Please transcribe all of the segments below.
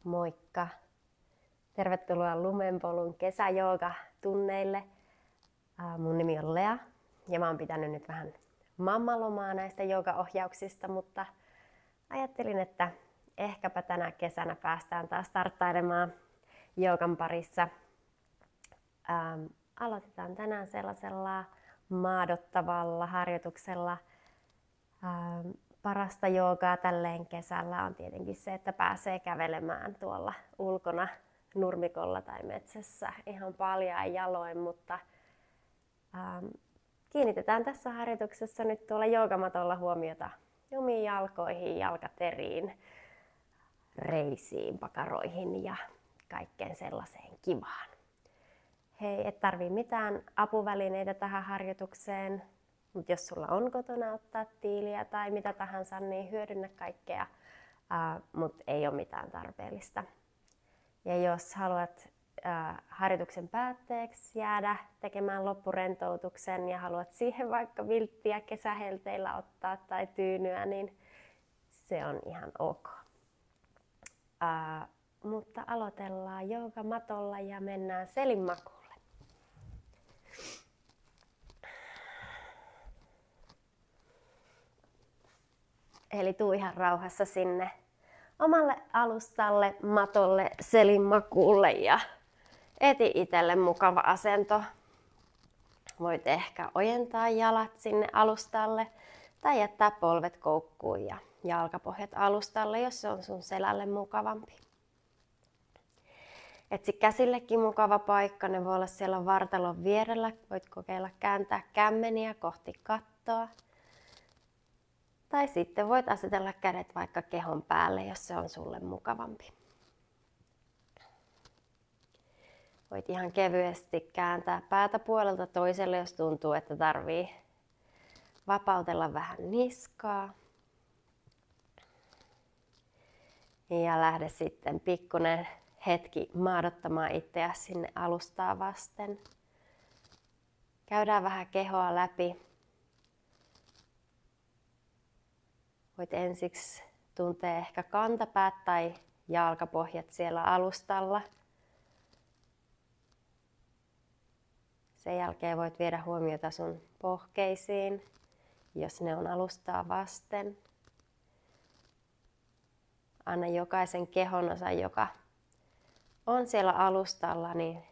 Moikka! Tervetuloa Lumenpolun kesäjoogatunneille. Mun nimi on Lea ja mä oon pitänyt nyt vähän mammalomaa näistä joogaohjauksista, mutta ajattelin, että ehkäpä tänä kesänä päästään taas starttailemaan joogan parissa. Aloitetaan tänään sellaisella maadottavalla harjoituksella. Parasta joogaa tälleen kesällä on tietenkin se, että pääsee kävelemään tuolla ulkona nurmikolla tai metsässä ihan paljain jaloin, mutta kiinnitetään tässä harjoituksessa nyt tuolla joogamatolla huomiota omiin jalkoihin, jalkateriin, reisiin, pakaroihin ja kaikkeen sellaiseen kivaan. Hei, et tarvii mitään apuvälineitä tähän harjoitukseen. Mutta jos sulla on kotona ottaa tiiliä tai mitä tahansa, niin hyödynnä kaikkea, mutta ei ole mitään tarpeellista. Ja jos haluat harjoituksen päätteeksi jäädä tekemään loppurentoutuksen ja haluat siihen vaikka vilttiä kesähelteillä ottaa tai tyynyä, niin se on ihan ok. Mutta aloitellaan joogamatolla ja mennään selinmakuulle. Eli tuu ihan rauhassa sinne omalle alustalle, matolle, selinmakuulle ja eti itselle mukava asento. Voit ehkä ojentaa jalat sinne alustalle tai jättää polvet koukkuun ja jalkapohjat alustalle, jos se on sun selälle mukavampi. Etsi käsillekin mukava paikka, ne voi olla siellä vartalon vierellä. Voit kokeilla kääntää kämmeniä kohti kattoa. Tai sitten voit asetella kädet vaikka kehon päälle, jos se on sulle mukavampi. Voit ihan kevyesti kääntää päätä puolelta toiselle, jos tuntuu, että tarvii vapautella vähän niskaa. Ja lähde sitten pikkuinen hetki maadottamaan itseäsi sinne alustaa vasten. Käydään vähän kehoa läpi. Voit ensiksi tuntea ehkä kantapäät tai jalkapohjat siellä alustalla. Sen jälkeen voit viedä huomiota sun pohkeisiin, jos ne on alustaa vasten. Anna jokaisen kehonosan, joka on siellä alustalla, niin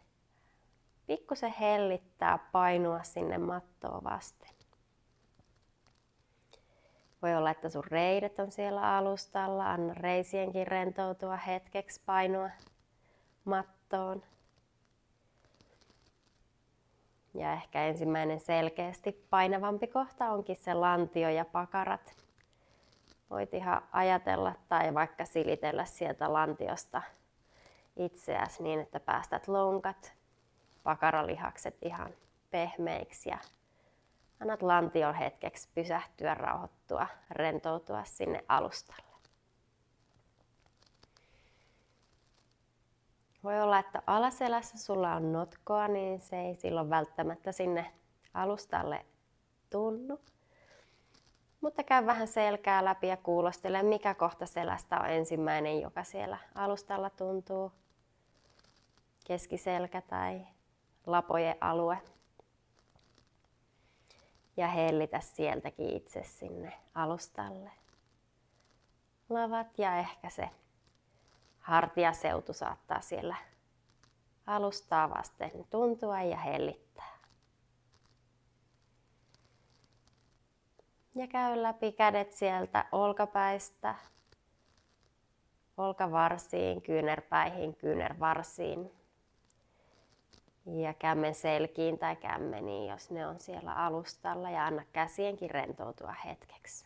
pikkusen hellittää painua sinne mattoa vasten. Voi olla, että sun reidet on siellä alustalla. Anna reisienkin rentoutua hetkeksi, painua mattoon. Ja ehkä ensimmäinen selkeästi painavampi kohta onkin se lantio ja pakarat. Voit ihan ajatella tai vaikka silitellä sieltä lantiosta itseäsi niin, että päästät lonkat, pakaralihakset ihan pehmeiksi ja annat lantion hetkeksi pysähtyä, rauhoittua, rentoutua sinne alustalle. Voi olla, että alaselässä sulla on notkoa, niin se ei silloin välttämättä sinne alustalle tunnu. Mutta käy vähän selkää läpi ja kuulostele, mikä kohta selästä on ensimmäinen, joka siellä alustalla tuntuu. Keskiselkä tai lapojen alue. Ja hellitä sieltäkin itse sinne alustalle. Lavat ja ehkä se hartiaseutu saattaa siellä alustaa vasten tuntua ja hellittää. Ja käy läpi kädet sieltä olkapäistä, olkavarsiin, kyynärpäihin, kyynärvarsiin. Ja kämmen selkiin tai kämmeniin, jos ne on siellä alustalla, ja anna käsienkin rentoutua hetkeksi.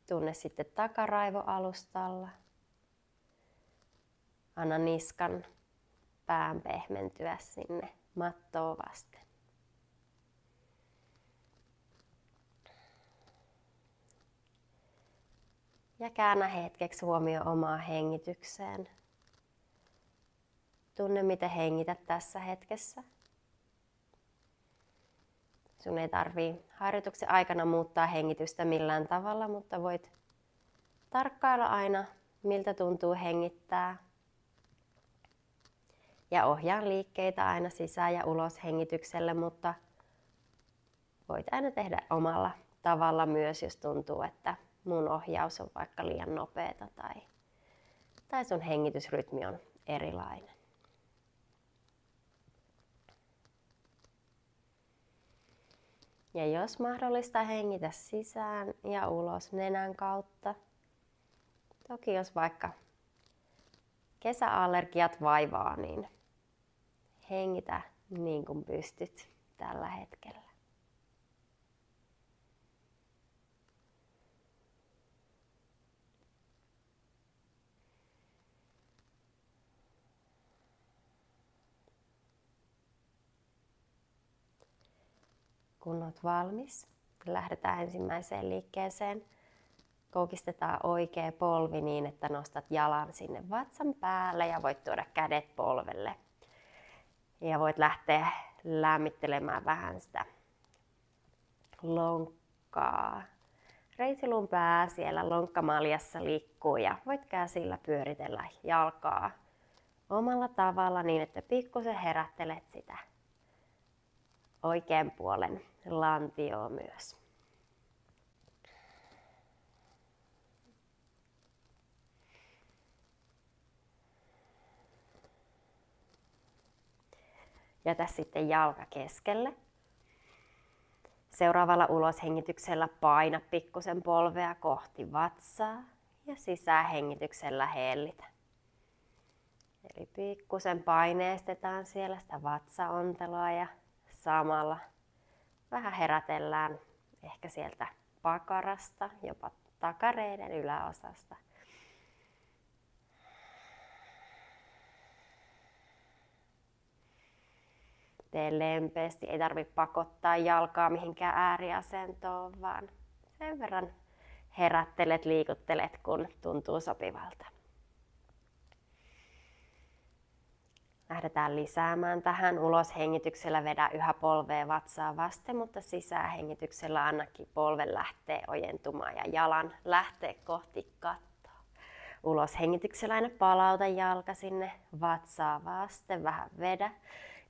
Tunne sitten takaraivo alustalla. Anna niskan pään pehmentyä sinne mattoa vasten. Ja käännä hetkeksi huomio omaan hengitykseen. Tunne, miten hengität tässä hetkessä. Sun ei tarvii harjoituksen aikana muuttaa hengitystä millään tavalla, mutta voit tarkkailla aina, miltä tuntuu hengittää. Ja ohjaan liikkeitä aina sisään ja ulos hengitykselle, mutta voit aina tehdä omalla tavalla myös, jos tuntuu, että mun ohjaus on vaikka liian nopeata tai sun hengitysrytmi on erilainen. Ja jos mahdollista, hengitä sisään ja ulos nenän kautta. Toki jos vaikka kesäallergiat vaivaa, niin hengitä niin kuin pystyt tällä hetkellä. Kun olet valmis, lähdetään ensimmäiseen liikkeeseen. Koukistetaan oikea polvi niin, että nostat jalan sinne vatsan päälle ja voit tuoda kädet polvelle. Ja voit lähteä lämmittelemään vähän sitä lonkkaa. Reisiluun pää siellä lonkkamaljassa liikkuu ja voit käsillä pyöritellä jalkaa omalla tavalla niin, että pikkusen herättelet sitä oikean puolen lantioa myös. Jätä sitten jalka keskelle. Seuraavalla uloshengityksellä paina pikkusen polvea kohti vatsaa ja sisähengityksellä hellitä. Eli pikkusen paineistetaan siellä sitä vatsaonteloa ja samalla vähän herätellään ehkä sieltä pakarasta, jopa takareiden yläosasta. Tee lempeästi, ei tarvitse pakottaa jalkaa mihinkään ääriasentoon, vaan sen verran herättelet, liikuttelet, kun tuntuu sopivalta. Lähdetään lisäämään tähän. Uloshengityksellä vedä yhä polvea vatsaa vasten, mutta sisähengityksellä annakin polven lähtee ojentumaan ja jalan lähtee kohti kattoa. Uloshengityksellä aina palauta jalka sinne vatsaa vasten, vähän vedä.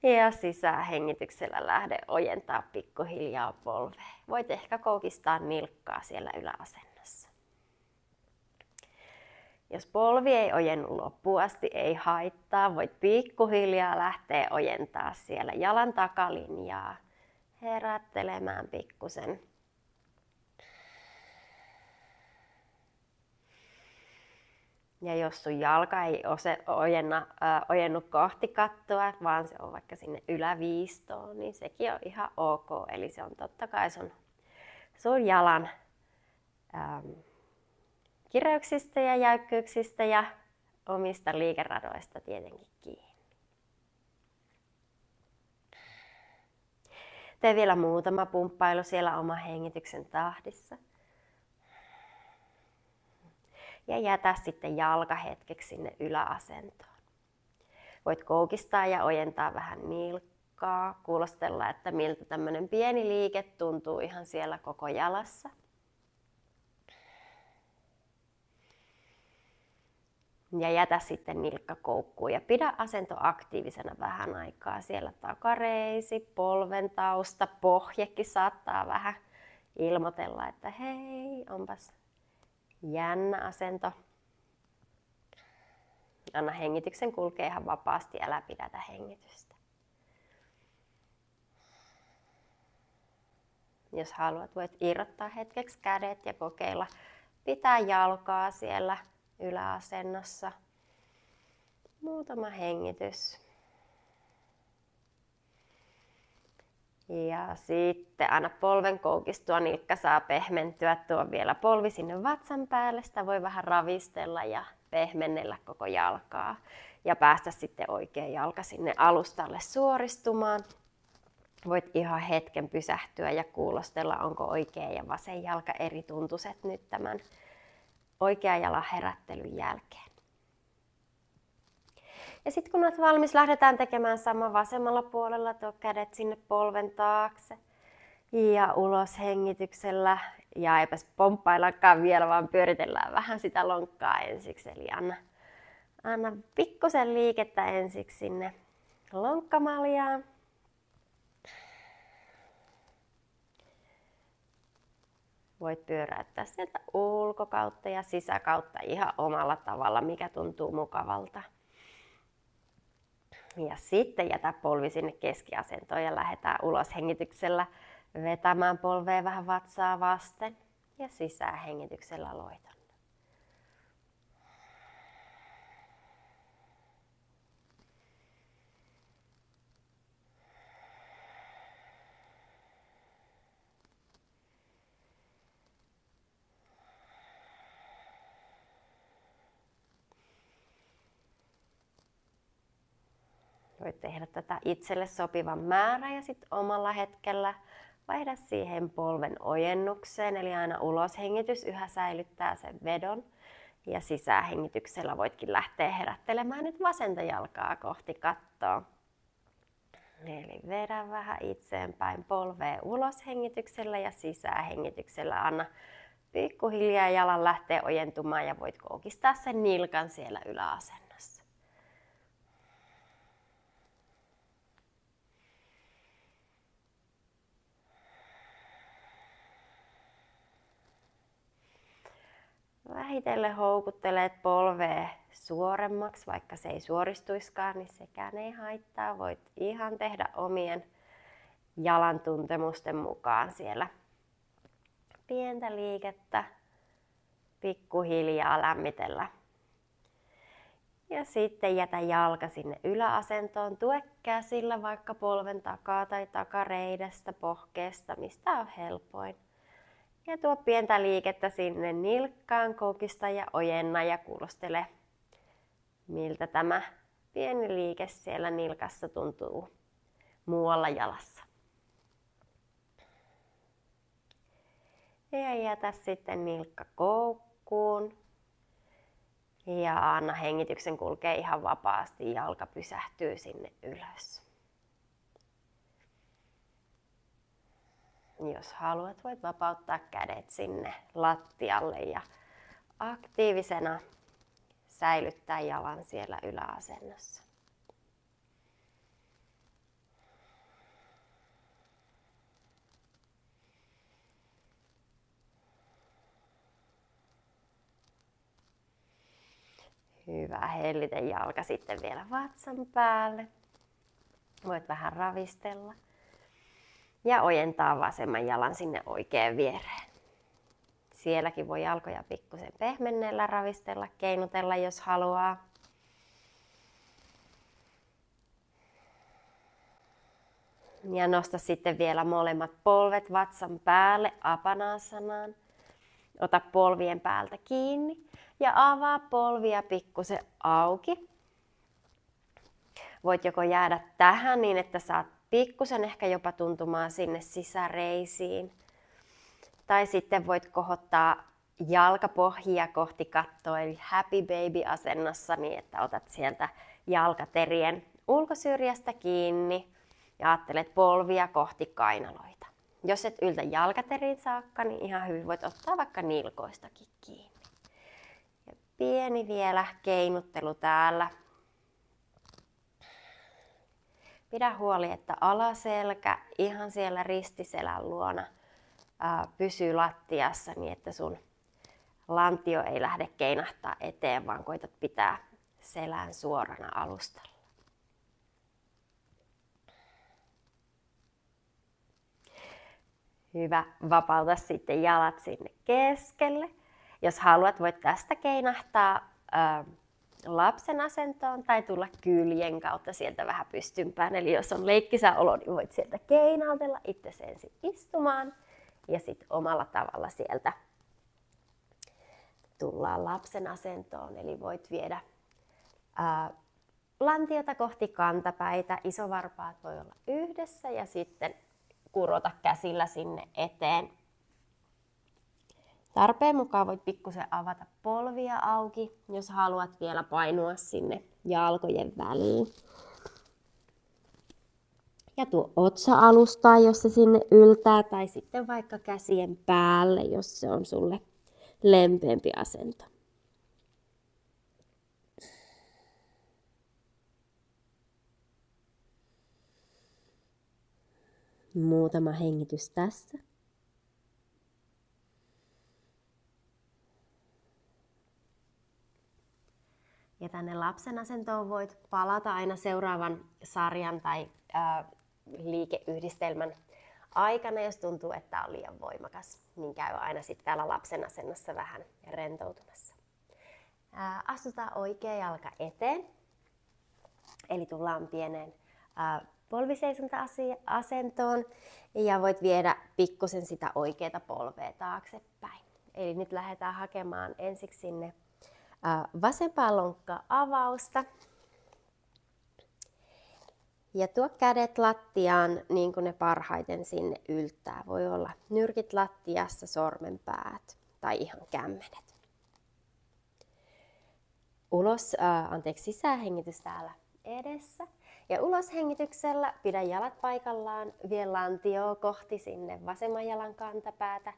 Ja sisähengityksellä lähde ojentaa pikkuhiljaa polvea. Voit ehkä koukistaa nilkkaa siellä yläasennossa. Jos polvi ei ojennu loppuun asti, ei haittaa. Voit pikkuhiljaa lähteä ojentaa siellä jalan takalinjaa. Herättelemään pikkusen. Ja jos sun jalka ei ojennu kohti kattoa, vaan se on vaikka sinne yläviistoon, niin sekin on ihan ok. Eli se on totta kai sun jalan kireyksistä ja jäykkyyksistä ja omista liikeradoista tietenkin kiinni. Tee vielä muutama pumppailu siellä oman hengityksen tahdissa. Ja jätä sitten jalka hetkeksi sinne yläasentoon. Voit koukistaa ja ojentaa vähän nilkkaa, kuulostella, että miltä tämmöinen pieni liike tuntuu ihan siellä koko jalassa. Ja jätä sitten nilkka koukkuun ja pidä asento aktiivisena vähän aikaa. Siellä takareisi, polven tausta, pohjekin saattaa vähän ilmoitella, että hei, onpas jännä asento. Anna hengityksen kulkea ihan vapaasti, älä pidätä hengitystä. Jos haluat, voit irrottaa hetkeksi kädet ja kokeilla pitää jalkaa siellä yläasennossa. Muutama hengitys. Ja sitten anna polven koukistua, nilkka saa pehmentyä, tuo vielä polvi sinne vatsan päälle. Sitä voi vähän ravistella ja pehmennellä koko jalkaa. Ja päästä sitten oikea jalka sinne alustalle suoristumaan. Voit ihan hetken pysähtyä ja kuulostella, onko oikea ja vasen jalka eri tuntuiset nyt tämän oikean jalan herättelyn jälkeen. Ja sitten kun olet valmis, lähdetään tekemään sama vasemmalla puolella. Tuo kädet sinne polven taakse. Ja ulos hengityksellä. Ja eipäs pomppaillakaan vielä, vaan pyöritellään vähän sitä lonkkaa ensiksi. Eli anna pikkusen liikettä ensiksi sinne lonkkamaljaan. Voit pyöräyttää sieltä ulkokautta ja sisäkautta ihan omalla tavalla, mikä tuntuu mukavalta. Ja sitten jätä polvi sinne keskiasentoon ja lähdetään ulos hengityksellä vetämään polvea vähän vatsaa vasten ja sisään hengityksellä loiton. Voit tehdä tätä itselle sopivan määrän ja sitten omalla hetkellä vaihda siihen polven ojennukseen. Eli aina uloshengitys yhä säilyttää sen vedon. Ja sisähengityksellä voitkin lähteä herättelemään nyt vasenta jalkaa kohti kattoa. Eli vedä vähän itseenpäin polvea uloshengityksellä ja sisähengityksellä. Anna pikkuhiljaa jalan lähteä ojentumaan ja voit koukistaa sen nilkan siellä yläasennossa. Vähitellen houkuttelet polvea suoremmaksi, vaikka se ei suoristuiskaan, niin sekään ei haittaa. Voit ihan tehdä omien jalan tuntemusten mukaan siellä pientä liikettä, pikkuhiljaa lämmitellä. Ja sitten jätä jalka sinne yläasentoon, tue käsillä vaikka polven takaa tai takareidestä, pohkeesta, mistä on helpoin. Ja tuo pientä liikettä sinne nilkkaan, koukista ja ojenna ja kuulostele, miltä tämä pieni liike siellä nilkassa tuntuu muualla jalassa. Ja jätä sitten nilkka koukkuun. Ja anna hengityksen kulkea ihan vapaasti, jalka pysähtyy sinne ylös. Jos haluat, voit vapauttaa kädet sinne lattialle ja aktiivisena säilyttää jalan siellä yläasennossa. Hyvä, hellitä jalka sitten vielä vatsan päälle. Voit vähän ravistella. Ja ojentaa vasemman jalan sinne oikean viereen. Sielläkin voi jalkoja pikkusen pehmennellä, ravistella, keinutella jos haluaa. Ja nosta sitten vielä molemmat polvet vatsan päälle Apanasanaan. Ota polvien päältä kiinni ja avaa polvia pikkusen auki. Voit joko jäädä tähän niin, että saat pikkusen ehkä jopa tuntumaan sinne sisäreisiin. Tai sitten voit kohottaa jalkapohjia kohti kattoa, eli happy baby asennossa, niin että otat sieltä jalkaterien ulkosyrjästä kiinni ja ajattelet polvia kohti kainaloita. Jos et yltä jalkateriin saakka, niin ihan hyvin voit ottaa vaikka nilkoistakin kiinni. Ja pieni vielä keinuttelu täällä. Pidä huoli, että alaselkä ihan siellä ristiselän luona pysyy lattiassa niin, että sun lantio ei lähde keinahtaa eteen, vaan koitat pitää selän suorana alustalla. Hyvä, vapauta sitten jalat sinne keskelle. Jos haluat, voit tästä keinahtaa lapsen asentoon tai tulla kyljen kautta sieltä vähän pystympään. Eli jos on leikkisä olo, niin voit sieltä keinautella itse ensin istumaan ja sitten omalla tavalla sieltä tullaan lapsen asentoon. Eli voit viedä lantiota kohti kantapäitä, isovarpaat voi olla yhdessä ja sitten kurota käsillä sinne eteen. Tarpeen mukaan voit pikkusen avata polvia auki, jos haluat vielä painua sinne jalkojen väliin. Ja tuo otsa alustaa, jos se sinne yltää, tai sitten vaikka käsien päälle, jos se on sulle lempeämpi asento. Muutama hengitys tässä. Ja tänne lapsen asentoon voit palata aina seuraavan sarjan tai liikeyhdistelmän aikana, jos tuntuu, että on liian voimakas, niin käy aina sitten täällä lapsen asennossa vähän rentoutumassa. Astutaan oikea jalka eteen, eli tullaan pieneen polviseisonta-asentoon ja voit viedä pikkusen sitä oikeaa polvea taaksepäin. Eli nyt lähdetään hakemaan ensiksi sinne vasempaa lonkka-avausta. Ja tuo kädet lattiaan niin kuin ne parhaiten sinne yltää. Voi olla nyrkit lattiassa, sormenpäät tai ihan kämmenet. Sisäänhengitys täällä edessä. Ja uloshengityksellä pidä jalat paikallaan, vie lantioa kohti sinne vasemman jalan kantapäätä.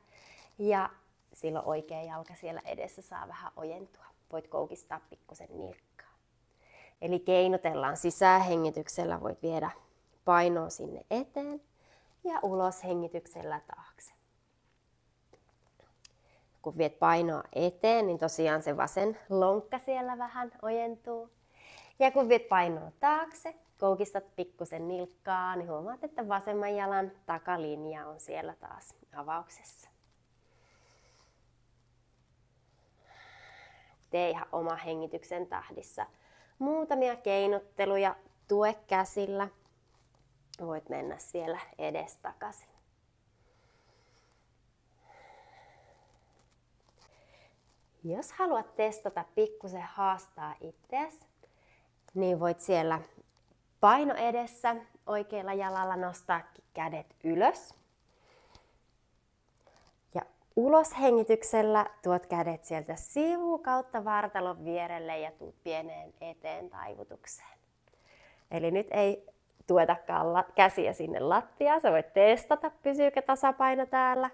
Ja silloin oikea jalka siellä edessä saa vähän ojentua. Voit koukistaa pikkusen nilkkaa. Eli keinotellaan sisäänhengityksellä, voit viedä painoa sinne eteen ja uloshengityksellä taakse. Kun viet painoa eteen, niin tosiaan se vasen lonkka siellä vähän ojentuu. Ja kun viet painoa taakse, koukistat pikkusen nilkkaa, niin huomaat, että vasemman jalan takalinja on siellä taas avauksessa. Tee ihan oma hengityksen tahdissa. Muutamia keinotteluja, tue käsillä. Voit mennä siellä edestakaisin. Jos haluat testata pikkusen haastaa itseäsi, niin voit siellä paino edessä oikealla jalalla nostaa kädet ylös. Ja uloshengityksellä tuot kädet sieltä sivu kautta vartalon vierelle ja tuut pieneen eteen taivutukseen. Eli nyt ei tuetakaan käsiä sinne lattiaan. Sä voit testata, pysyykö tasapaino täällä.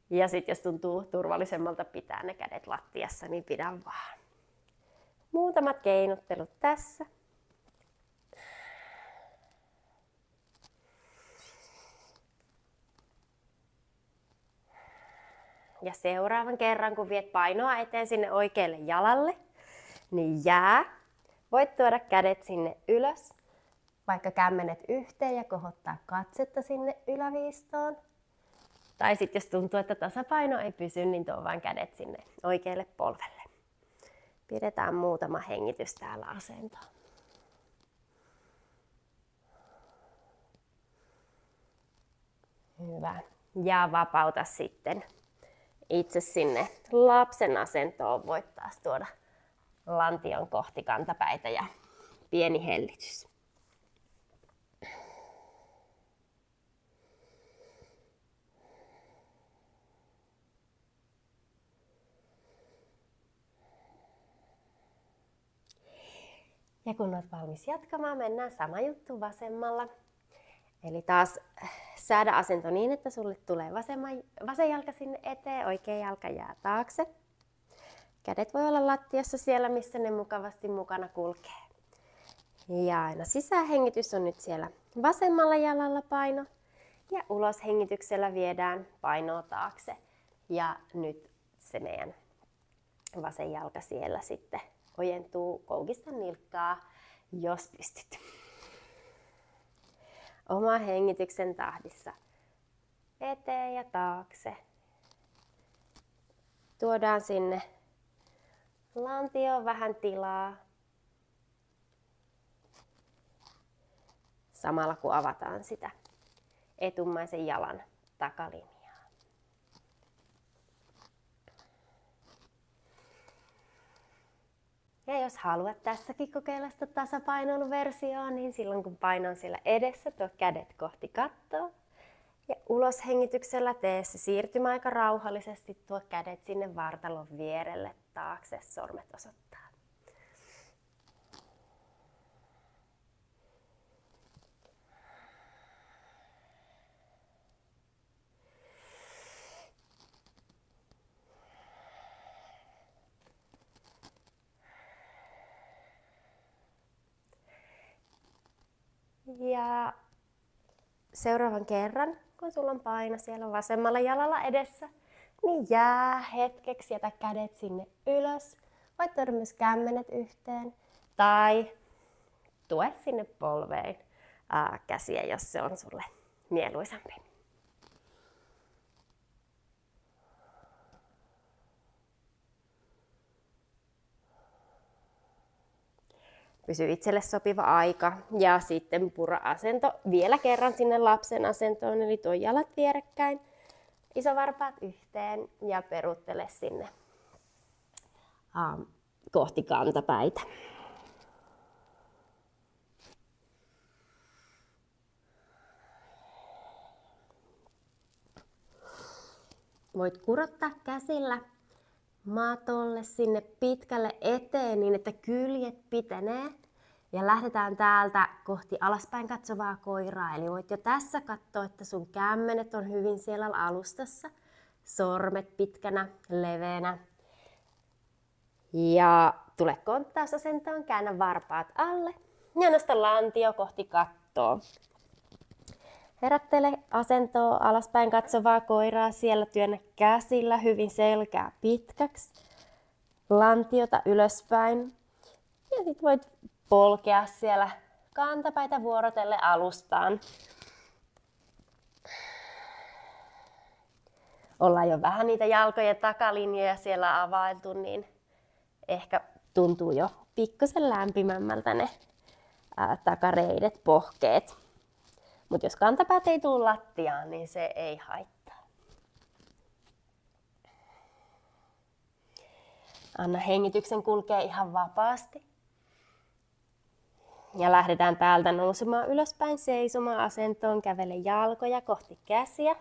Ja sitten jos tuntuu turvallisemmalta pitää ne kädet lattiassa, niin pidä vaan. Muutamat keinottelut tässä. Ja seuraavan kerran, kun viet painoa eteen sinne oikealle jalalle, niin voit tuoda kädet sinne ylös, vaikka kämmenet yhteen ja kohottaa katsetta sinne yläviistoon. Tai sitten jos tuntuu, että tasapaino ei pysy, niin tuo vaan kädet sinne oikealle polvelle. Pidetään muutama hengitys täällä asentoon. Hyvä. Ja vapauta sitten itse sinne lapsen asentoon. Voit taas tuoda lantion kohti kantapäitä ja pieni hellitys. Ja kun olet valmis jatkamaan, mennään sama juttu vasemmalla. Eli taas säädä asento niin, että sulle tulee vasen jalka sinne eteen, oikea jalka jää taakse. Kädet voi olla lattiassa siellä, missä ne mukavasti mukana kulkee. Ja aina sisäänhengitys on nyt siellä vasemmalla jalalla paino. Ja uloshengityksellä viedään painoa taakse. Ja nyt se meidän vasen jalka siellä sitten ojentuu, koukista nilkkaa, jos pystyt. Oma hengityksen tahdissa eteen ja taakse. Tuodaan sinne lantioon vähän tilaa. Samalla kun avataan sitä etummaisen jalan takalinjaa. Ja jos haluat tässäkin kokeilla sitä tasapainoiluversioa, niin silloin kun paino on siellä edessä, tuo kädet kohti kattoa. Ja uloshengityksellä tee se siirtymä aika rauhallisesti, tuo kädet sinne vartalon vierelle taakse, sormet osoittaa. Ja seuraavan kerran, kun sulla on paino siellä vasemmalla jalalla edessä, niin jää hetkeksi, jätä kädet sinne ylös. Voit tuoda myös kämmenet yhteen tai tue sinne polveen käsiä, jos se on sulle mieluisampi. Pysy itselle sopiva aika ja sitten pura-asento vielä kerran sinne lapsen asentoon, eli tuo jalat vierekkäin, isovarpaat yhteen ja peruuttele sinne kohti kantapäitä. Voit kurottaa käsillä matolle sinne pitkälle eteen niin, että kyljet pitenee. Ja lähdetään täältä kohti alaspäin katsovaa koiraa. Eli voit jo tässä katsoa, että sun kämmenet on hyvin siellä alustassa. Sormet pitkänä, leveänä. Ja tule konttausasentoon, käännä varpaat alle ja nosta lantio kohti kattoa. Herättele asentoa alaspäin katsovaa koiraa, siellä työnnä käsillä hyvin selkää pitkäksi. Lantiota ylöspäin. Ja sit voit polkea siellä kantapäitä vuorotelle alustaan. Ollaan jo vähän niitä jalkojen takalinjoja siellä availtu, niin ehkä tuntuu jo pikkusen lämpimämmältä ne takareidet, pohkeet. Mutta jos kantapäät ei tule lattiaan, niin se ei haittaa. Anna hengityksen kulkea ihan vapaasti. Ja lähdetään täältä nousemaan ylöspäin seisomaan asentoon. Kävele jalkoja kohti käsiä.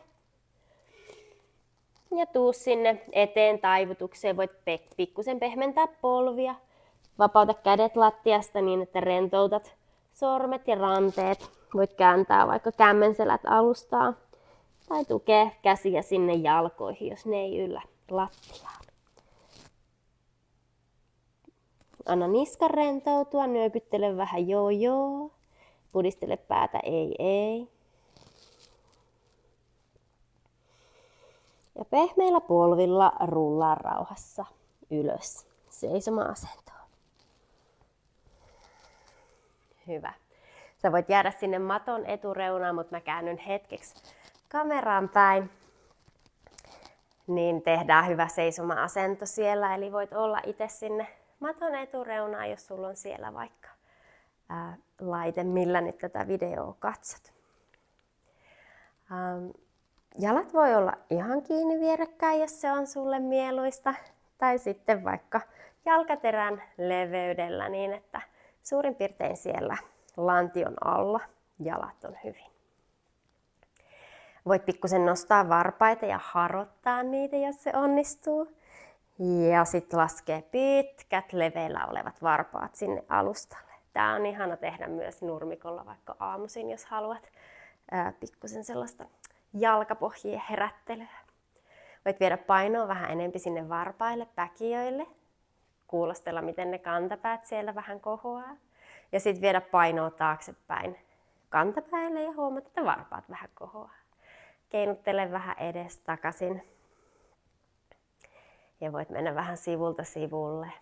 Ja tuu sinne eteen taivutukseen. Voit pikkusen pehmentää polvia. Vapauta kädet lattiasta niin, että rentoutat sormet ja ranteet. Voit kääntää vaikka kämmenselät alustaa. Tai tukea käsiä sinne jalkoihin, jos ne ei yllä lattiaan. Anna niskan rentoutua, nyökyttele vähän joo. Pudistele päätä ei. Ja pehmeillä polvilla rullaa rauhassa ylös seisoma-asentoon. Hyvä. Sä voit jäädä sinne maton etureunaan, mutta mä käännyn hetkeksi kameraan päin. Niin tehdään hyvä seisoma-asento siellä, eli voit olla itse sinne maton etureunaan, jos sulla on siellä vaikka laite, millä nyt tätä videoa katsot. Jalat voi olla ihan kiinni vierekkäin, jos se on sulle mieluista. Tai sitten vaikka jalkaterän leveydellä niin, että suurin piirtein siellä lantion alla jalat on hyvin. Voit pikkusen nostaa varpaita ja harottaa niitä, jos se onnistuu. Ja sitten laskee pitkät leveillä olevat varpaat sinne alustalle. Tää on ihana tehdä myös nurmikolla vaikka aamuisin, jos haluat pikkusen sellaista jalkapohjien herättelyä. Voit viedä painoa vähän enempi sinne varpaille, päkiöille. Kuulostella, miten ne kantapäät siellä vähän kohoaa. Ja sitten viedä painoa taaksepäin kantapäille ja huomata, että varpaat vähän kohoaa. Keinuttele vähän edes takaisin. Ja voit mennä vähän sivulta sivulle.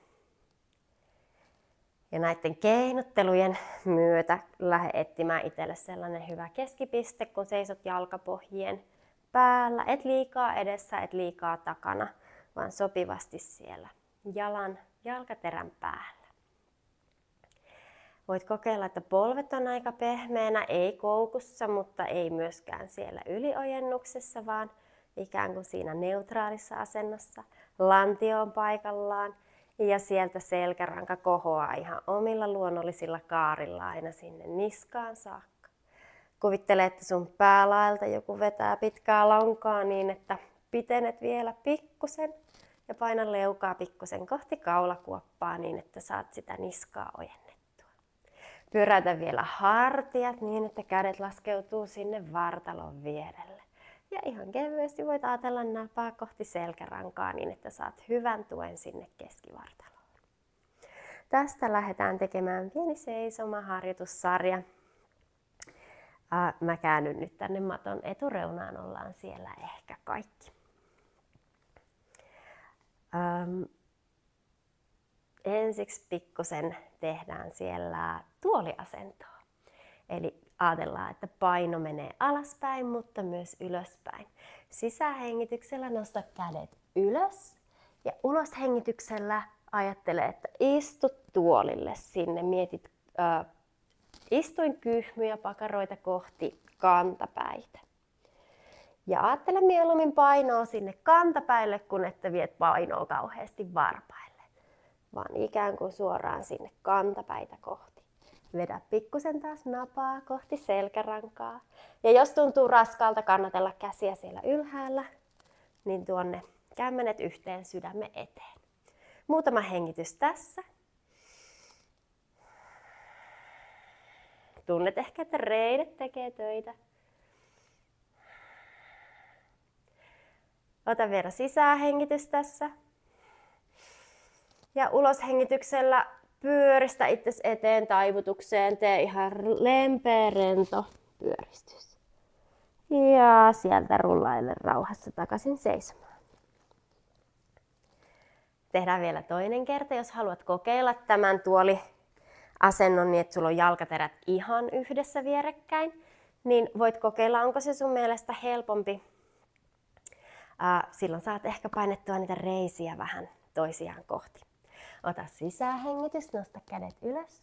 Ja näiden keinuttelujen myötä lähde etsimään itselle sellainen hyvä keskipiste, kun seisot jalkapohjien päällä. Et liikaa edessä, et liikaa takana, vaan sopivasti siellä jalkaterän päällä. Voit kokeilla, että polvet on aika pehmeänä, ei koukussa, mutta ei myöskään siellä yliojennuksessa, vaan ikään kuin siinä neutraalissa asennossa. Lantio on paikallaan ja sieltä selkäranka kohoaa ihan omilla luonnollisilla kaarilla aina sinne niskaan saakka. Kuvittele, että sun päälaelta joku vetää pitkää lonkaa niin, että pitenet vielä pikkusen ja paina leukaa pikkusen kohti kaulakuoppaa niin, että saat sitä niskaa ojennettua. Pyöräytä vielä hartiat niin, että kädet laskeutuu sinne vartalon vierelle. Ja ihan kevyesti voit ajatella napaa kohti selkärankaa niin, että saat hyvän tuen sinne keskivartaloon. Tästä lähdetään tekemään pieni seisomaharjoitussarja. Mä käännyn nyt tänne maton etureunaan, ollaan siellä ehkä kaikki. Ensiksi pikkusen tehdään siellä tuoliasentoa. Eli ajatellaan, että paino menee alaspäin, mutta myös ylöspäin. Sisähengityksellä nosta kädet ylös ja uloshengityksellä ajattele, että istut tuolille sinne. Mietit istuinkyhmyjä pakaroita kohti kantapäitä. Ja ajattele mieluummin painoa sinne kantapäille, kun että viet painoa kauheasti varpaille. Vaan ikään kuin suoraan sinne kantapäitä kohti. Vedä pikkusen taas napaa kohti selkärankaa. Ja jos tuntuu raskaalta kannatella käsiä siellä ylhäällä, niin tuonne kämmenet yhteen sydämen eteen. Muutama hengitys tässä. Tunnet ehkä, että reidet tekee töitä. Ota vielä sisäänhengitys tässä. Ja uloshengityksellä pyöristä itsesi eteen taivutukseen. Tee ihan lempeä, rento pyöristys. Ja sieltä rullaile rauhassa takaisin seisomaan. Tehdään vielä toinen kerta, jos haluat kokeilla tämän tuoliasennon niin, että sulla on jalkaterät ihan yhdessä vierekkäin. Niin voit kokeilla, onko se sun mielestä helpompi. Silloin saat ehkä painettua niitä reisiä vähän toisiaan kohti. Ota sisäänhengitys, nosta kädet ylös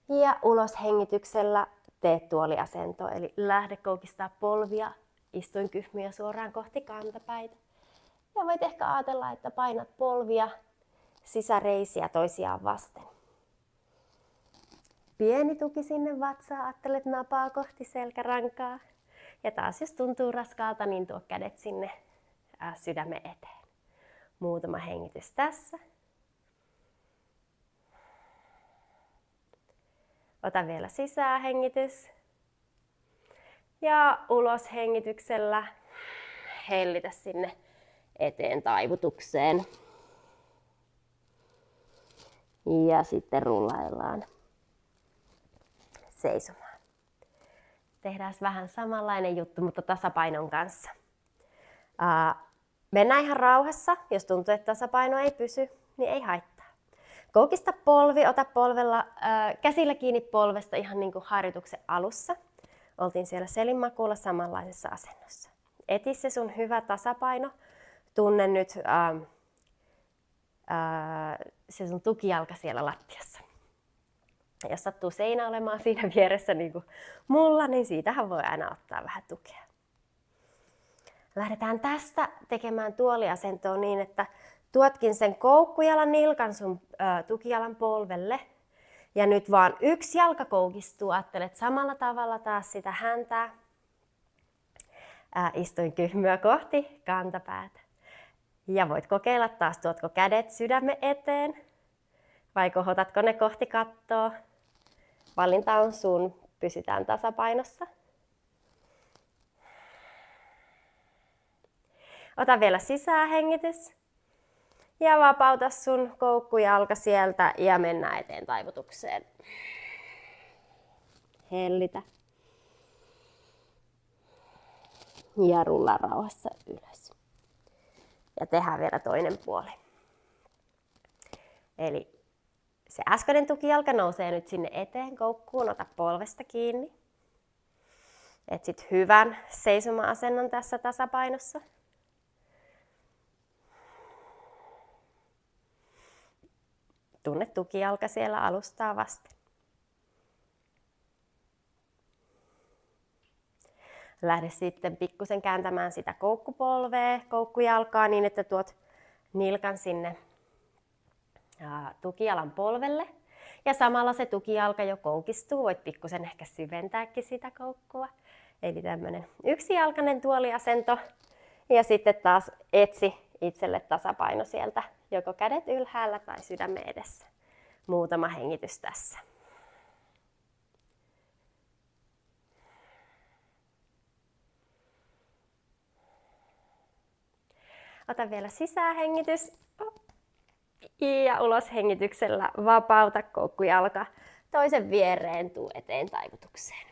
ja uloshengityksellä tee tuoliasento. Eli lähde koukistaa polvia, istuinkyhmiä suoraan kohti kantapäitä. Ja voit ehkä ajatella, että painat polvia, sisäreisiä toisiaan vasten. Pieni tuki sinne vatsaan, ajattelet napaa kohti selkärankaa. Ja taas jos tuntuu raskaalta, niin tuo kädet sinne sydämen eteen. Muutama hengitys tässä. Ota vielä sisäänhengitys. Ja uloshengityksellä hellitä sinne eteen taivutukseen. Ja sitten rullaillaan seisomaan. Tehdään vähän samanlainen juttu, mutta tasapainon kanssa. Mennään ihan rauhassa. Jos tuntuu, että tasapaino ei pysy, niin ei haittaa. Koukista polvi, ota polvella, käsillä kiinni polvesta ihan niin kuin harjoituksen alussa. Oltiin siellä selinmakuulla samanlaisessa asennossa. Eti se sun hyvä tasapaino. Tunne nyt se sun tukijalka siellä lattiassa. Jos sattuu seinä olemaan siinä vieressä niin kuin mulla, niin siitähän voi aina ottaa vähän tukea. Lähdetään tästä tekemään tuoliasentoa niin, että tuotkin sen koukkujalan nilkan sun tukijalan polvelle. Ja nyt vaan yksi jalka koukistuu. Ajattelet samalla tavalla taas sitä häntää. Istuinkyhmyä kohti kantapäätä. Ja voit kokeilla taas, tuotko kädet sydämen eteen vai kohotatko ne kohti kattoa. Valinta on sun. Pysytään tasapainossa. Ota vielä sisäänhengitys. Ja vapauta sun koukkujalka sieltä ja mennään eteen taivutukseen. Hellitä. Ja rullaa rauhassa ylös. Ja tehdään vielä toinen puoli. Eli se äskeinen tukijalka nousee nyt sinne eteen koukkuun. Ota polvesta kiinni. Etsit hyvän seisoma-asennon tässä tasapainossa. Tunne tukijalka siellä alustaa vasten. Lähde sitten pikkusen kääntämään sitä koukkupolvea, koukkujalkaa niin, että tuot nilkan sinne tukijalan polvelle. Ja samalla se tukijalka jo koukistuu. Voit pikkusen ehkä syventääkin sitä koukkua. Eli tämmöinen yksijalkainen tuoliasento. Ja sitten taas etsi itselle tasapaino sieltä. Joko kädet ylhäällä tai sydämen edessä. Muutama hengitys tässä. Ota vielä sisäänhengitys. Ja uloshengityksellä vapauta koukkujalka toisen viereen, tuu eteen taivutukseen.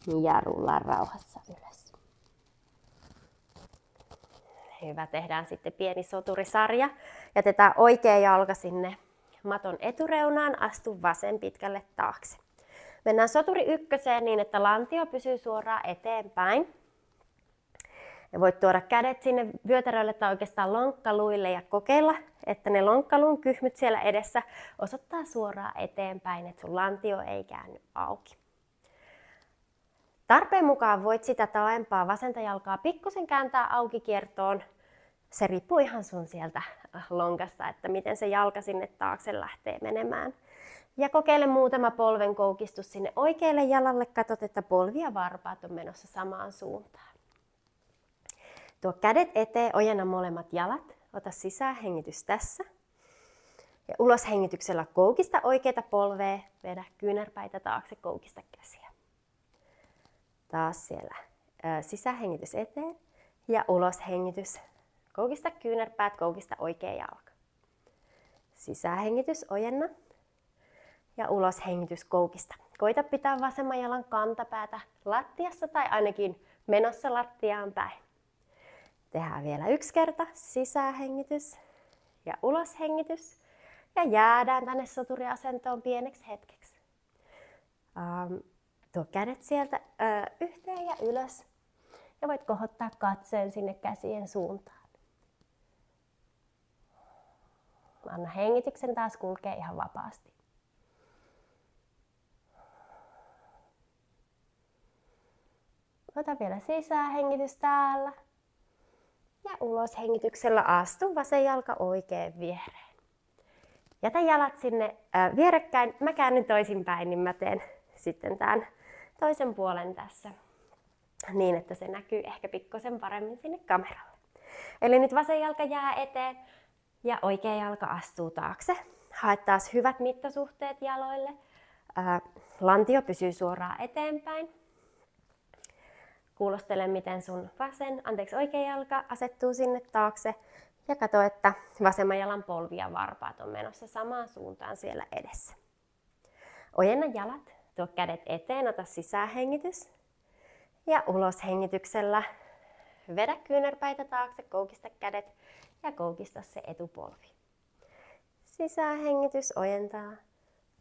Ja rullaa rauhassa ylös. Hyvä, tehdään sitten pieni soturisarja. Jätetään oikea jalka sinne maton etureunaan, astu vasen pitkälle taakse. Mennään soturi ykköseen niin, että lantio pysyy suoraan eteenpäin. Ja voit tuoda kädet sinne vyötäröille tai oikeastaan lonkkaluille ja kokeilla, että ne lonkkaluun kyhmyt siellä edessä osoittaa suoraan eteenpäin, että sun lantio ei käänny auki. Tarpeen mukaan voit sitä taaempaa vasenta jalkaa pikkusen kääntää auki kiertoon. Se riippuu ihan sun sieltä lonkasta, että miten se jalka sinne taakse lähtee menemään. Ja kokeile muutama polven koukistus sinne oikealle jalalle. Katsot, että polvi ja varpaat on menossa samaan suuntaan. Tuo kädet eteen, ojenna molemmat jalat. Ota sisäänhengitys tässä. Ja uloshengityksellä koukista oikeita polvea. Vedä kyynärpäitä taakse, koukista käsiä. Taas siellä sisäänhengitys eteen ja uloshengitys. Koukista kyynärpäät, koukista oikea jalka. Sisäänhengitys, ojenna. Ja uloshengitys koukista. Koita pitää vasemman jalan kantapäätä lattiassa tai ainakin menossa lattiaan päin. Tehdään vielä yksi kerta. Sisäänhengitys ja uloshengitys. Ja jäädään tänne soturiasentoon pieneksi hetkeksi. Tuo kädet sieltä yhteen ja ylös. Ja voit kohottaa katseen sinne käsien suuntaan. Anna hengityksen taas kulkea ihan vapaasti. Ota vielä sisäänhengitys täällä. Ja uloshengityksellä astu vasen jalka oikein viereen. Jätä jalat sinne vierekkäin. Mä käännyn toisinpäin, niin mä teen sitten tämän toisen puolen tässä. Niin, että se näkyy ehkä pikkusen paremmin sinne kameralle. Eli nyt vasen jalka jää eteen ja oikea jalka astuu taakse. Hae taas hyvät mittasuhteet jaloille. Lantio pysyy suoraan eteenpäin. Kuulostele, miten sun oikea jalka asettuu sinne taakse. Ja katso, että vasemman jalan polvi ja varpaat on menossa samaan suuntaan siellä edessä. Ojenna jalat, tuo kädet eteen, ota sisäänhengitys. Ja uloshengityksellä vedä kyynärpäitä taakse, koukista kädet ja koukista se etupolvi. Sisäänhengitys ojentaa,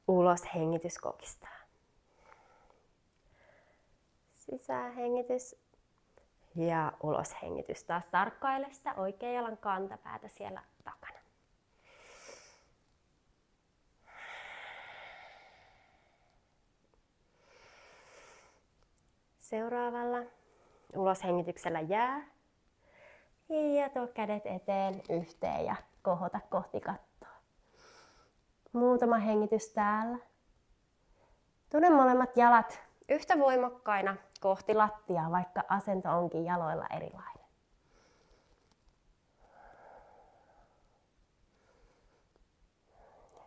uloshengitys koukistaa. Sisäänhengitys ja uloshengitys. Taas tarkkaile sitä oikean jalan kantapäätä siellä takana. Seuraavalla uloshengityksellä jää. Ja tuo kädet eteen yhteen ja kohota kohti kattoa. Muutama hengitys täällä. Tunne molemmat jalat yhtä voimakkaina kohti lattiaa, vaikka asento onkin jaloilla erilainen.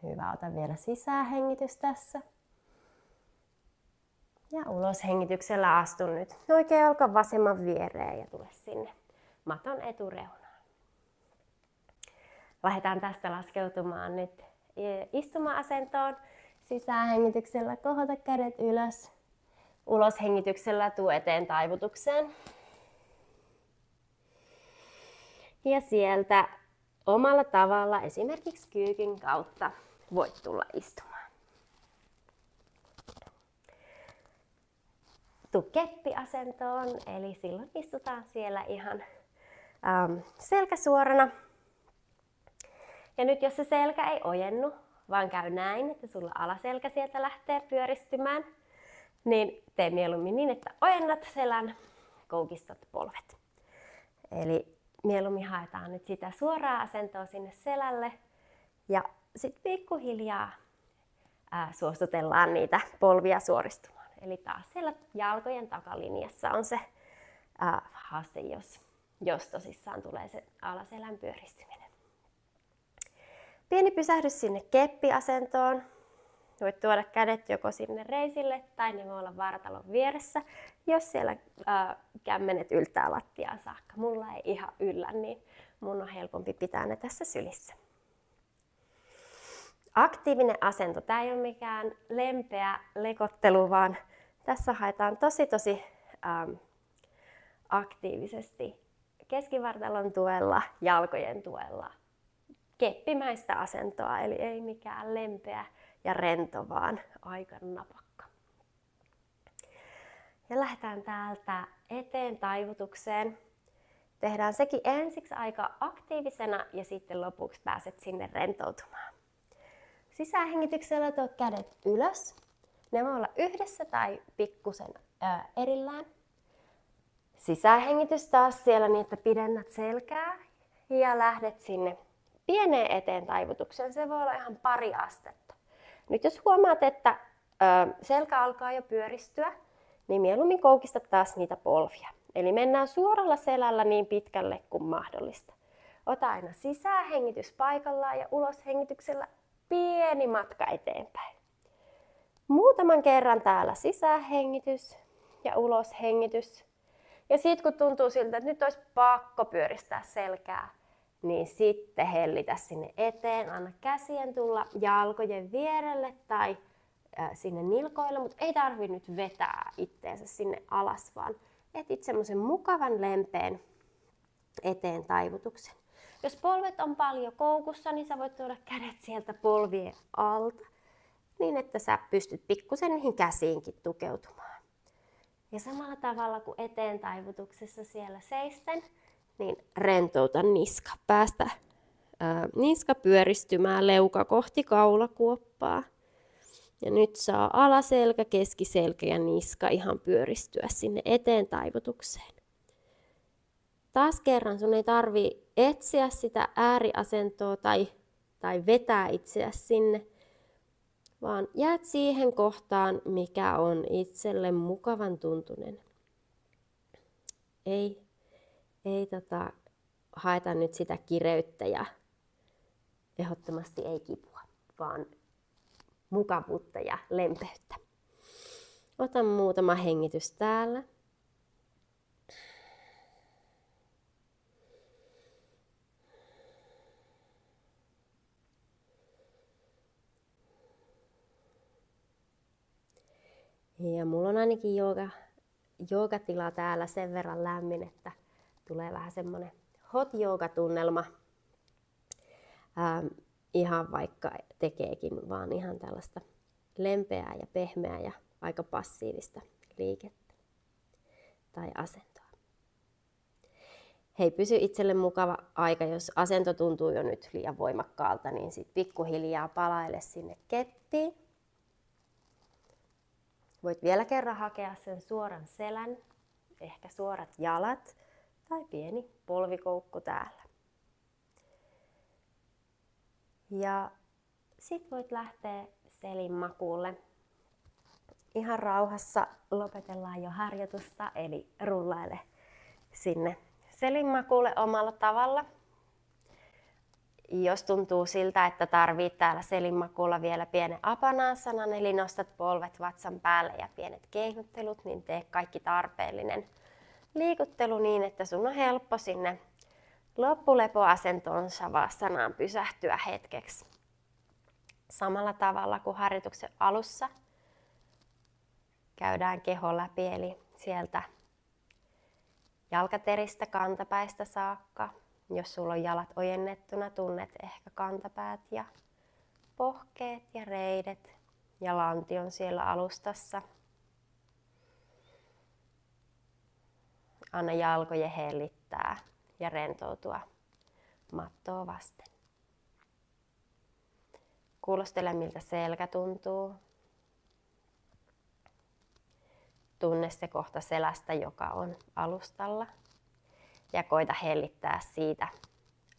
Hyvä, ota vielä sisäänhengitys tässä. Ja uloshengityksellä astun nyt oikea jalka vasemman viereen ja tule sinne maton etureunaan. Lähdetään tästä laskeutumaan nyt istuma-asentoon. Sisäänhengityksellä kohota kädet ylös. Uloshengityksellä tuu eteen taivutukseen. Ja sieltä omalla tavalla, esimerkiksi kyykyn kautta, voit tulla istumaan. Tuu keppiasentoon, eli silloin istutaan siellä ihan selkä suorana. Ja nyt jos se selkä ei ojennu, vaan käy näin, että sulla alaselkä sieltä lähtee pyöristymään, niin tee mieluummin niin, että ojennat selän, koukistat polvet. Eli mieluummin haetaan nyt sitä suoraa asentoa sinne selälle ja sitten pikkuhiljaa suostutellaan niitä polvia suoristumaan. Eli taas siellä jalkojen takalinjassa on se haaste, jos tosissaan tulee se alaselän pyöristyminen. Pieni pysähdys sinne keppiasentoon. Voit tuoda kädet joko sinne reisille tai ne voi olla vartalon vieressä. Jos siellä kämmenet yltää lattiaan saakka, mulla ei ihan yllä, niin mun on helpompi pitää ne tässä sylissä. Aktiivinen asento. Tämä ei ole mikään lempeä lekottelu, vaan Tässä haetaan tosi aktiivisesti keskivartalon tuella, jalkojen tuella keppimäistä asentoa, eli ei mikään lempeä ja rento, vaan aika napakka. Ja lähdetään täältä eteen taivutukseen. Tehdään sekin ensiksi aika aktiivisena ja sitten lopuksi pääset sinne rentoutumaan. Sisähengityksellä tuot kädet ylös. Ne voi olla yhdessä tai pikkusen erillään. Sisähengitys taas siellä niin, että pidennät selkää ja lähdet sinne pieneen eteen taivutukseen. Se voi olla ihan pari astetta. Nyt jos huomaat, että selkä alkaa jo pyöristyä, niin mieluummin koukista taas niitä polvia. Eli mennään suoralla selällä niin pitkälle kuin mahdollista. Ota aina sisähengitys paikallaan ja uloshengityksellä pieni matka eteenpäin. Muutaman kerran täällä sisähengitys ja uloshengitys. Ja sitten kun tuntuu siltä, että nyt olisi pakko pyöristää selkää, niin sitten hellitä sinne eteen. Anna käsien tulla jalkojen vierelle tai sinne nilkoille, mutta ei tarvitse nyt vetää itteensä sinne alas, vaan etit semmoisen mukavan lempeän eteen taivutuksen. Jos polvet on paljon koukussa, niin sä voit tuoda kädet sieltä polvien alta, niin että sä pystyt pikkusen niihin käsiinkin tukeutumaan. Ja samalla tavalla kuin eteen taivutuksessa siellä seisten, niin rentouta niska. Päästä niska pyöristymään leuka kohti kaulakuoppaa. Ja nyt saa alaselkä, keskiselkä ja niska ihan pyöristyä sinne eteen taivutukseen. Taas kerran sun ei tarvii etsiä sitä ääriasentoa tai vetää itseäsi sinne, vaan jäät siihen kohtaan, mikä on itselle mukavan tuntunen. Ei haeta nyt sitä kireyttä ja ehdottomasti ei kipua, vaan mukavuutta ja lempeyttä. Ota muutama hengitys täällä. Ja mulla on ainakin joogatila täällä sen verran lämmin, että tulee vähän semmonen hot joogatunnelma. Ihan vaikka tekeekin vaan ihan tällaista lempeää ja pehmeää ja aika passiivista liikettä tai asentoa. Hei, pysy itselle mukava aika, jos asento tuntuu jo nyt liian voimakkaalta, niin sit pikkuhiljaa palaile sinne keppiin. Voit vielä kerran hakea sen suoran selän, ehkä suorat jalat tai pieni polvikoukku täällä. Ja sit voit lähteä selinmakuulle. Ihan rauhassa lopetellaan jo harjoitusta, eli rullaile sinne selinmakuulle omalla tavalla. Jos tuntuu siltä, että tarvit täällä selinmakuulla vielä pienen apanasanan, eli nostat polvet vatsan päälle ja pienet keinuttelut, niin tee kaikki tarpeellinen liikuttelu niin, että sun on helppo sinne loppulepoasentoon savasanaan pysähtyä hetkeksi. Samalla tavalla kuin harjoituksen alussa käydään keho läpi, eli sieltä jalkateristä kantapäistä saakka. Jos sulla on jalat ojennettuna, tunnet ehkä kantapäät ja pohkeet ja reidet ja lantion siellä alustassa. Anna jalkojen hellittää ja rentoutua mattoa vasten. Kuulostele, miltä selkä tuntuu. Tunne se kohta selästä, joka on alustalla. Ja koita hellittää siitä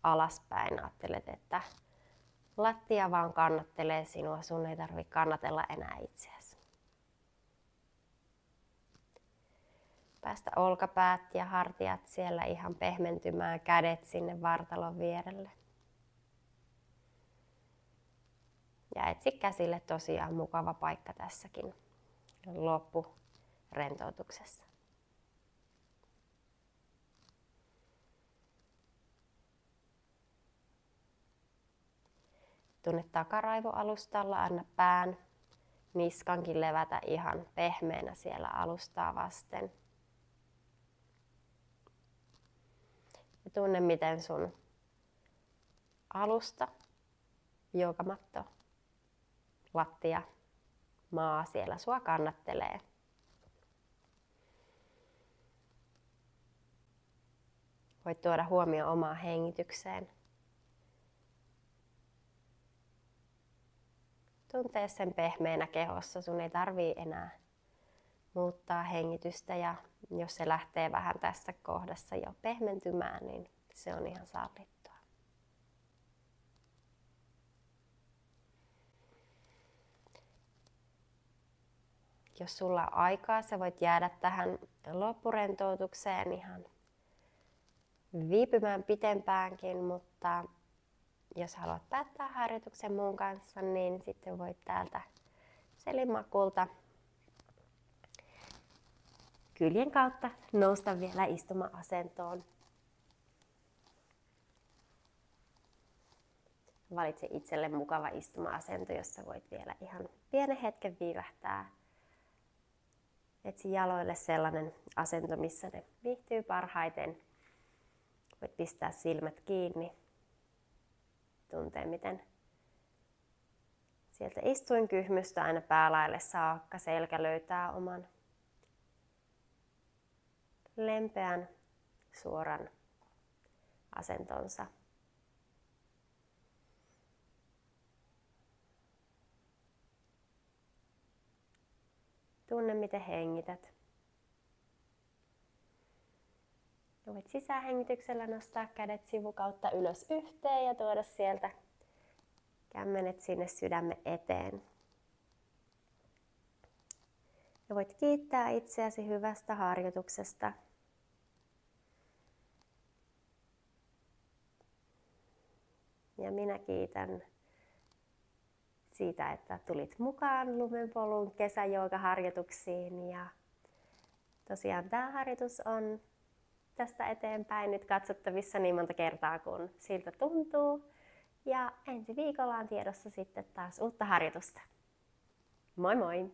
alaspäin. Ajattelet, että lattia vaan kannattelee sinua. Sun ei tarvitse kannatella enää itseäsi. Päästä olkapäät ja hartiat siellä ihan pehmentymään. Kädet sinne vartalon vierelle. Ja etsi käsille tosiaan mukava paikka tässäkin loppurentoutuksessa. Tunne takaraivo alustalla, anna pään niskankin levätä ihan pehmeänä siellä alustaa vasten. Ja tunne, miten sun alusta, joogamatto, lattia, maa siellä sua kannattelee. Voit tuoda huomio omaan hengitykseen. Tuntee sen pehmeänä kehossa. Sun ei tarvii enää muuttaa hengitystä, ja jos se lähtee vähän tässä kohdassa jo pehmentymään, niin se on ihan sallittua. Jos sulla on aikaa, sä voit jäädä tähän loppurentoutukseen ihan viipymään pitempäänkin, mutta jos haluat päättää harjoituksen mun kanssa, niin sitten voit täältä selinmakulta kyljen kautta nousta vielä istuma-asentoon. Valitse itselle mukava istuma-asento, jossa voit vielä ihan pienen hetken viivähtää. Etsi jaloille sellainen asento, missä ne viihtyy parhaiten. Voit pistää silmät kiinni. Tuntee, miten sieltä istuinkyhmystä aina päälaelle saakka selkä löytää oman lempeän, suoran asentonsa. Tunne, miten hengität. Voit sisähengityksellä nostaa kädet sivukautta ylös yhteen ja tuoda sieltä kämmenet sinne sydämen eteen. Ja voit kiittää itseäsi hyvästä harjoituksesta. Ja minä kiitän siitä, että tulit mukaan Lumenpolun kesäjoogaharjoituksiin. Ja tosiaan tämä harjoitus on tästä eteenpäin nyt katsottavissa niin monta kertaa, kun siltä tuntuu. Ja ensi viikolla on tiedossa sitten taas uutta harjoitusta. Moi moi!